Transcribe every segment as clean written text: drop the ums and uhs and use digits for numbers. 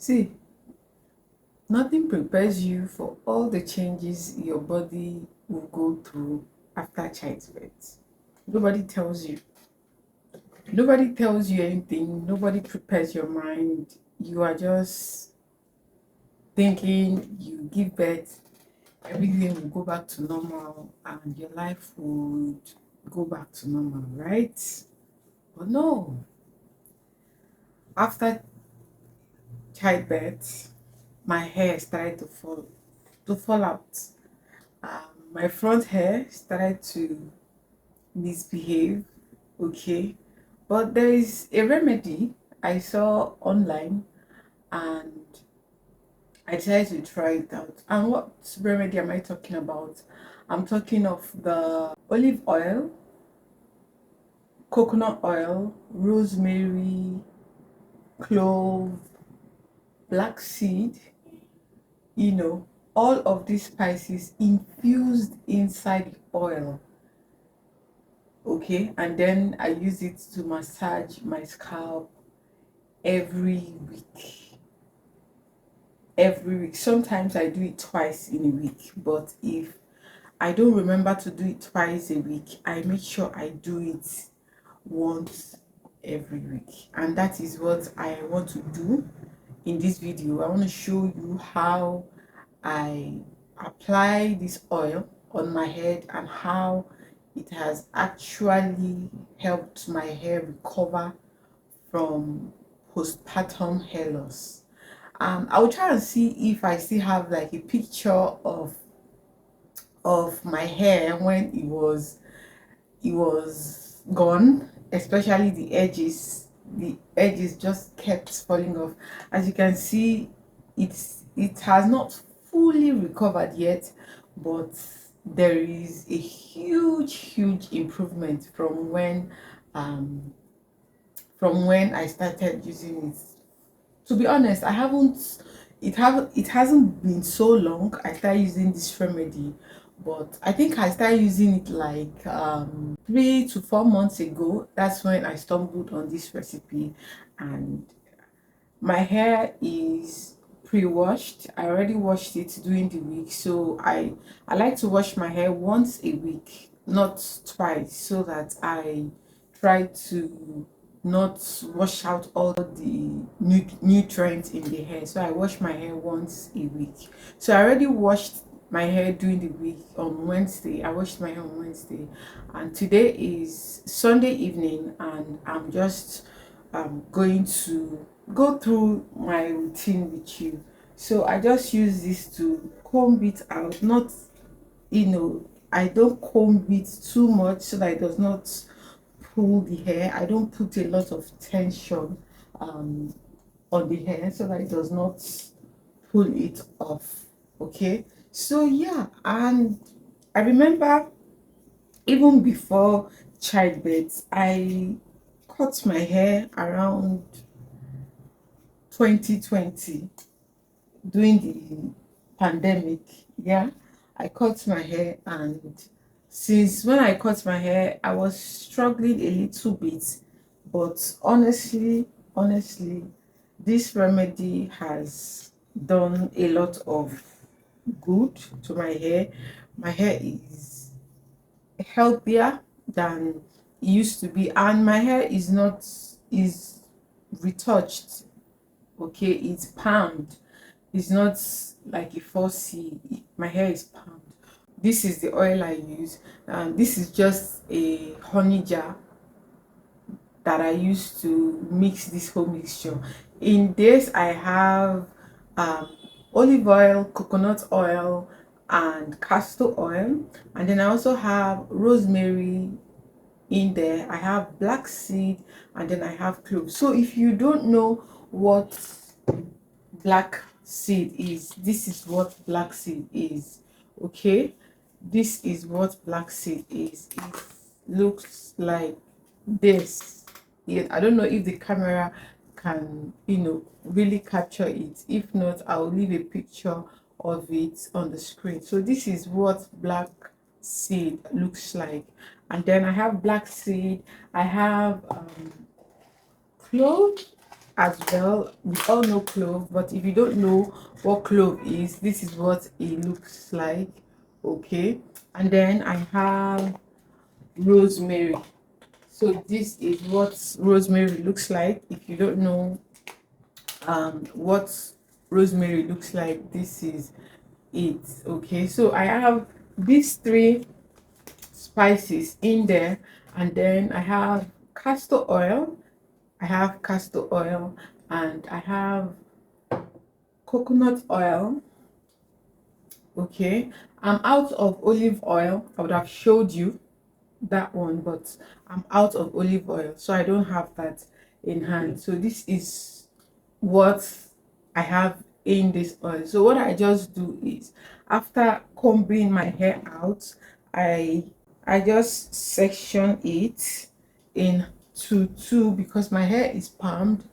See, nothing prepares you for all the changes your body will go through after childbirth. Nobody tells you. Nobody tells you anything. Nobody prepares your mind. You are just thinking you give birth, everything will go back to normal and your life would go back to normal, right? But no, after childbirth, my hair started to fall out. My front hair started to misbehave. Okay, but there is a remedy I saw online, and I decided to try it out. And what remedy am I talking about? I'm talking of the olive oil, coconut oil, rosemary, clove, blackseed, you know, all of these spices infused inside the oil. Okay, and then I use it to massage my scalp every week. Every week. Sometimes I do it twice in a week, but if I don't remember to do it twice a week, I make sure I do it once every week. And that is what I want to do in this video. I want to show you how I apply this oil on my head and how it has actually helped my hair recover from postpartum hair loss. I will try and see if I still have like a picture of my hair when it was gone, especially the edges. The edges just kept falling off. As you can see, it has not fully recovered yet, but there is a huge improvement um from when I started using it. To be honest, I haven't it hasn't been so long I started using this remedy, but I think I started using it like 3 to 4 months ago. That's when I stumbled on this recipe, and my hair is pre-washed. I already washed it during the week, so I like to wash my hair once a week, not twice, so that I try to not wash out all the nutrients in the hair. So I wash my hair once a week. So I already washed my hair during the week on Wednesday. I washed my hair on Wednesday, and today is Sunday evening, and I'm just going to go through my routine with you. So I just use this to comb it out. Not, I don't comb it too much so that it does not pull the hair. I don't put a lot of tension um on the hair so that it does not pull it off. Okay, so yeah, and I remember even before childbirth, I cut my hair around 2020 during the pandemic. Yeah, I cut my hair, and since when I cut my hair, I was struggling a little bit. But honestly, this remedy has done a lot of good to my hair. My hair is healthier than it used to be, and my hair is retouched. Okay, it's palmed. It's not like a 4C. My hair is palmed. This is the oil I use. This is just a honey jar that I use to mix this whole mixture. In this, I have um, olive oil, coconut oil, and castor oil, and then I also have rosemary in there. I have black seed, and then I have clove. So if you don't know what black seed is, this is what black seed is. Okay, this is what black seed is. It looks like this. Yeah, I don't know if the camera can really capture it. If not, I'll leave a picture of it on the screen. So this is what black seed looks like, and then I have black seed. I have clove, as well. We all know clove, but if you don't know what clove is, this is what it looks like. Okay, and then I have rosemary. So this is what rosemary looks like. If you don't know what rosemary looks like, this is it. Okay, so I have these three spices in there, and then I have castor oil, and I have coconut oil. Okay, I'm out of olive oil. I would have showed you that one, but I'm out of olive oil, so I don't have that in hand. So this is what I have in this oil. So what I just do is, after combing my hair out, I just section it into two, because my hair is palmed.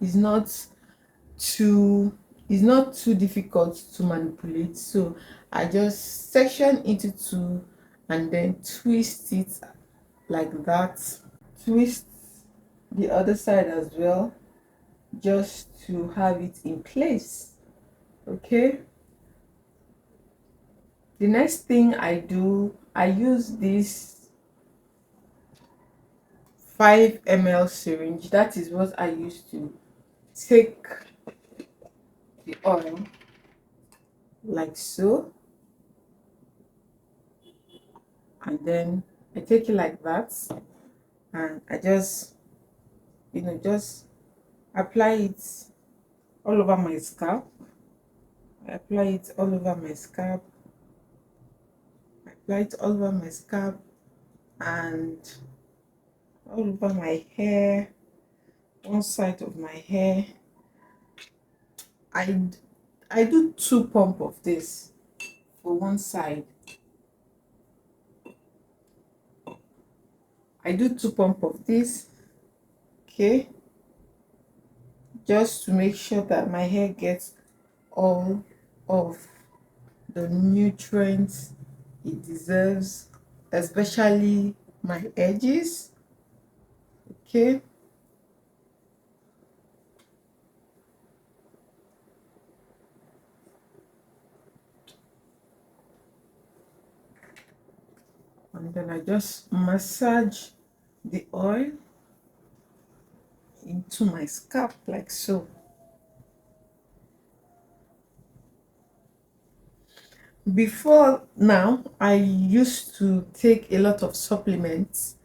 Too it's not too difficult to manipulate, so I just section into two and then twist it like that. Twist the other side as well, just to have it in place. Okay, the next thing I do, I use this 5 ml syringe. That is what I use to take the oil, like so, and then I take it like that, and I just just apply it all over my scalp. I apply it all over my scalp. I apply it all over my scalp and all over my hair, one side of my hair. I do 2 pump of this for one side. I do 2 pump of this, okay, just to make sure that my hair gets all of the nutrients it deserves, especially my edges. Okay, and then I just massage the oil into my scalp like so. Before now, I used to take a lot of supplements.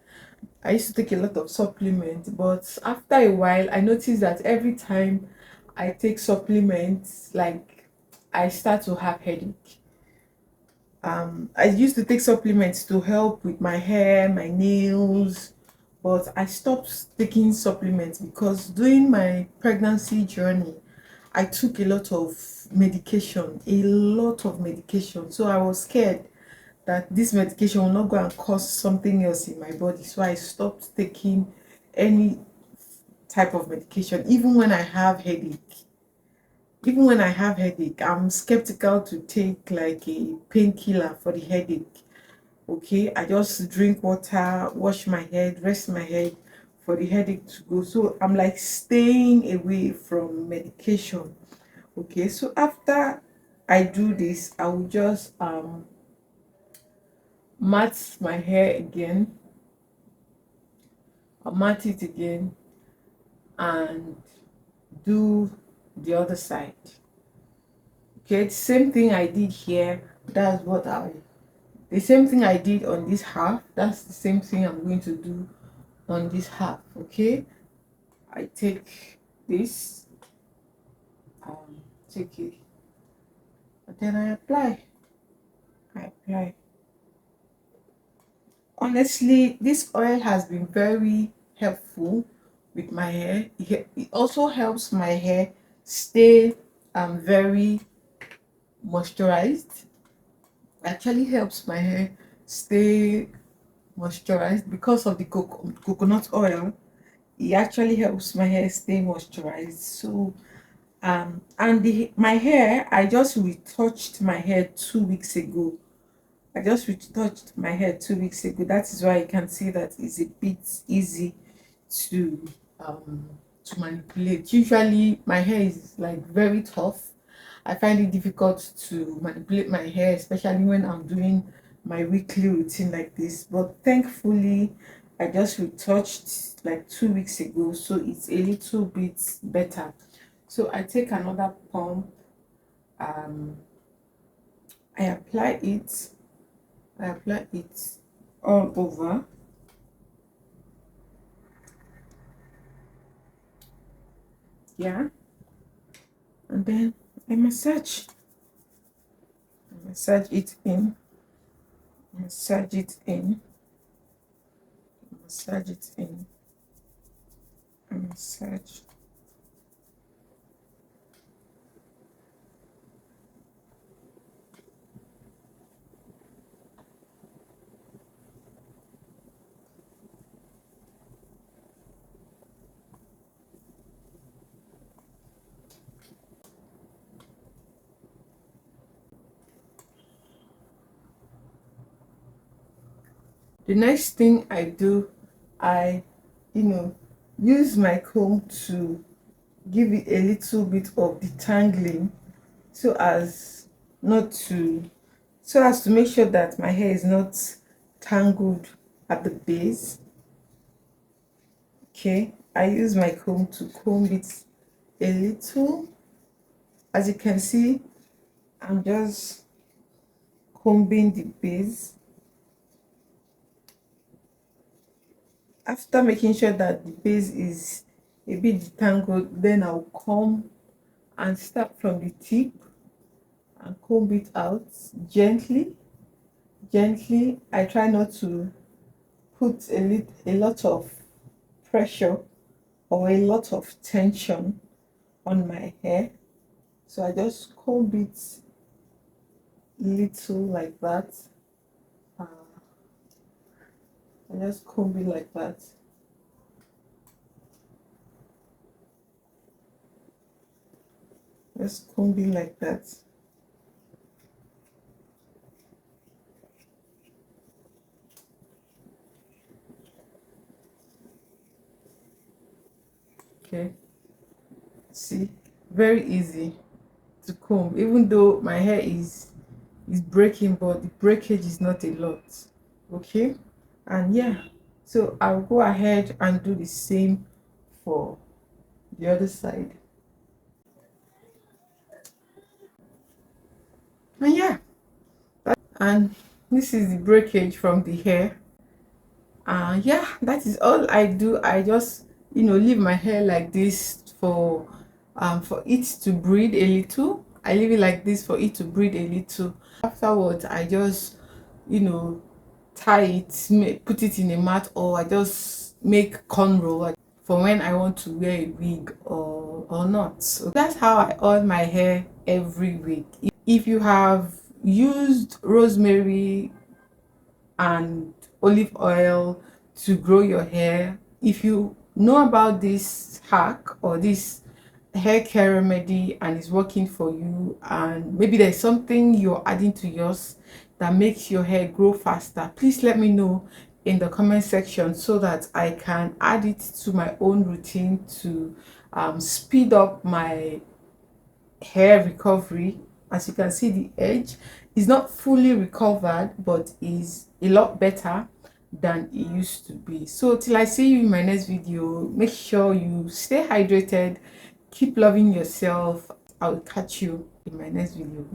But after a while, I noticed that every time I take supplements, like, I start to have headache. I used to take supplements to help with my hair, my nails, but I stopped taking supplements because during my pregnancy journey, I took a lot of medication. So I was scared that this medication will not go and cause something else in my body. So I stopped taking any type of medication, even when I have headache. Even when I have headache, I'm skeptical to take like a painkiller for the headache. Okay, I just drink water, wash my head, rest my head for the headache to go. So I'm like staying away from medication. Okay, so after I do this, I will just mat my hair again. I'll mat it again and do the other side. Okay, the same thing I did here. The same thing I did on this half, that's the same thing I'm going to do on this half. Okay, I take this, take it, and then I apply. Honestly, this oil has been very helpful with my hair. It also helps my hair stay very moisturized. Actually helps my hair stay moisturized because of the coconut oil. It actually helps my hair stay moisturized. So and my hair, I just retouched my hair 2 weeks ago. I just retouched my hair 2 weeks ago. That is why you can see that it's a bit easy to to manipulate. Usually my hair is like very tough. I find it difficult to manipulate my hair, especially when I'm doing my weekly routine like this. But thankfully, I just retouched like 2 weeks ago, so it's a little bit better. So I take another pump, um, I apply it, I apply it all over. Yeah, and then I massage it in, massage it in, massage it in, and massage. The next thing I do, I, you know, use my comb to give it a little bit of detangling, so as not to, so as to make sure that my hair is not tangled at the base. Okay, I use my comb to comb it a little. As you can see, I'm just combing the base. After making sure that the base is a bit detangled, then I'll comb and start from the tip and comb it out gently. Gently, I try not to put a lot of pressure or a lot of tension on my hair. So I just comb it little like that. Uh, I just comb it like that. Just comb it like that. Okay, see, very easy to comb, even though my hair is breaking, but the breakage is not a lot. Okay, and yeah, so I'll go ahead and do the same for the other side. And yeah, and this is the breakage from the hair. Yeah, that is all I do. I just, leave my hair like this for it to breathe a little. I leave it like this for it to breathe a little. Afterwards, I just, you know tie it, put it in a mat, or I just make cornrow for when I want to wear a wig or not. So that's how I oil my hair every week. If you have used rosemary and olive oil to grow your hair, if you know about this hack or this hair care remedy and it's working for you, and maybe there's something you're adding to yours that makes your hair grow faster, please let me know in the comment section so that I can add it to my own routine to speed up my hair recovery. As you can see, the edge is not fully recovered, but is a lot better than it used to be. So till I see you in my next video, make sure you stay hydrated, keep loving yourself. I'll catch you in my next video.